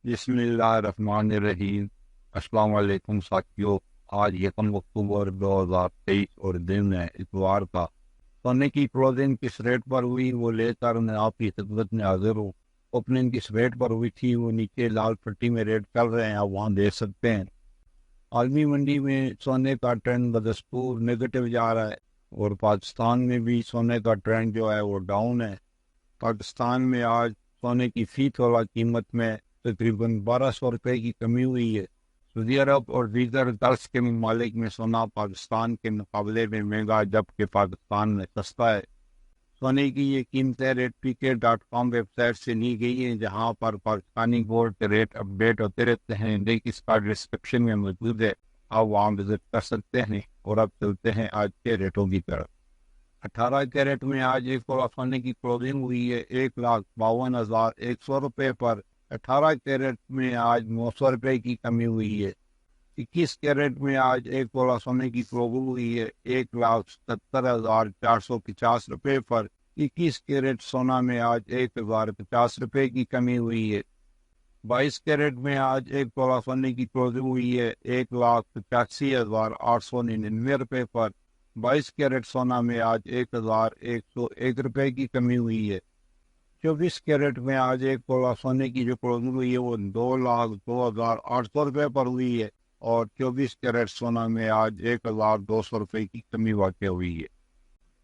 بسم اللہ الرحمن الرحیم۔ السلام علیکم ساتھیو، آج 1 اکتوبر 2023 اور دن ہے اتوار کا۔ سونے کی کلوزنگ کس ریٹ پر ہوئی وہ لے کر میں آپ کی خدمت میں حاضر ہوں۔ اوپننگ کس ریٹ پر ہوئی تھی وہ نیچے لال پٹی میں ریٹ چل رہے ہیں، آپ وہاں دیکھ سکتے ہیں۔ عالمی منڈی میں سونے کا ٹرینڈ بدستور نیگیٹو جا رہا ہے اور پاکستان میں بھی سونے کا ٹرینڈ جو ہے وہ ڈاؤن ہے۔ پاکستان میں آج سونے کی فی تولہ قیمت میں تقریباً 1200 روپے کی کمی ہوئی ہے۔ سعودی عرب اور دیگر گلف کے ممالک میں سونا پاکستان کے مقابلے میں مہنگا جبکہ پاکستان میں سستا ہے۔ سونے کی یہ قیمتیں ریٹ.com ویب سائٹ سے لی گئی ہیں، جہاں پر پاکستانی گولڈ کے ریٹ اپڈیٹ ہوتے رہتے ہیں۔ لنک اس کا ڈسکرپشن میں موجود ہے، آپ وہاں وزٹ کر سکتے ہیں۔ اور اب چلتے ہیں آج کے ریٹوں کی طرف۔ 18 کیرٹ میں آج ایک تولہ سونے کی کلوزنگ ہوئی ہے 1,52,100 روپے پر۔ 18 کیرٹ میں آج 900 روپے کی کمی ہوئی ہے۔ 21 کیرٹ میں آج ایک تولہ سونے کی کلوزنگ ہوئی ہے 1,77,450 روپے پر۔ 21 کیرٹ سونا میں آج 1,050 روپے کی کمی ہوئی ہے۔ 22 کیرٹ میں آج ایک تولہ سونے کی کلوزنگ ہوئی ہے 1,85,899 روپے پر۔ 22 کیرٹ سونا میں آج 1,101 روپے کی کمی ہوئی ہے۔ 24 کیرٹ میں آج ایک تولہ سونے کی جو کلوزنگ ہوئی ہے وہ 2,02,800 روپے پر ہوئی ہے، اور 24 کیرٹ سونا میں آج 1,200 روپے کی کمی واقع ہوئی ہے۔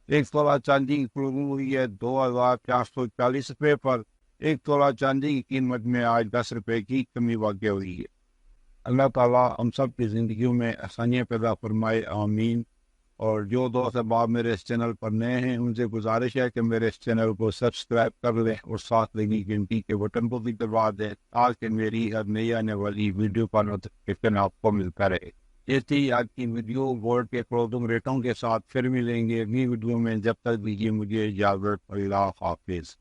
ایک تولہ چاندی کی کلوزنگ ہوئی ہے 2,440 روپے پر۔ ایک تولہ چاندی کی قیمت میں آج 10 روپے کی کمی واقع ہوئی ہے۔ اللہ تعالیٰ ہم سب کی زندگیوں میں آسانیاں پیدا فرمائے، آمین۔ اور جو دوست احباب میرے اس چینل پر نئے ہیں ان سے گزارش ہے کہ میرے اس چینل کو سبسکرائب کر لیں اور ساتھ لگی گھنٹی کے بٹن کو بھی دبا دیں تاکہ میری ہر نئی آنے والی ویڈیو کا نوٹیفیکیشن آپ کو ملتا رہے۔ یہ تھی آج کی ویڈیو گولڈ کے کلوزنگ ریٹوں کے ساتھ، پھر ملیں گے اگلی ویڈیو میں، جب تک دیجیے مجھے اجازت، اللہ حافظ۔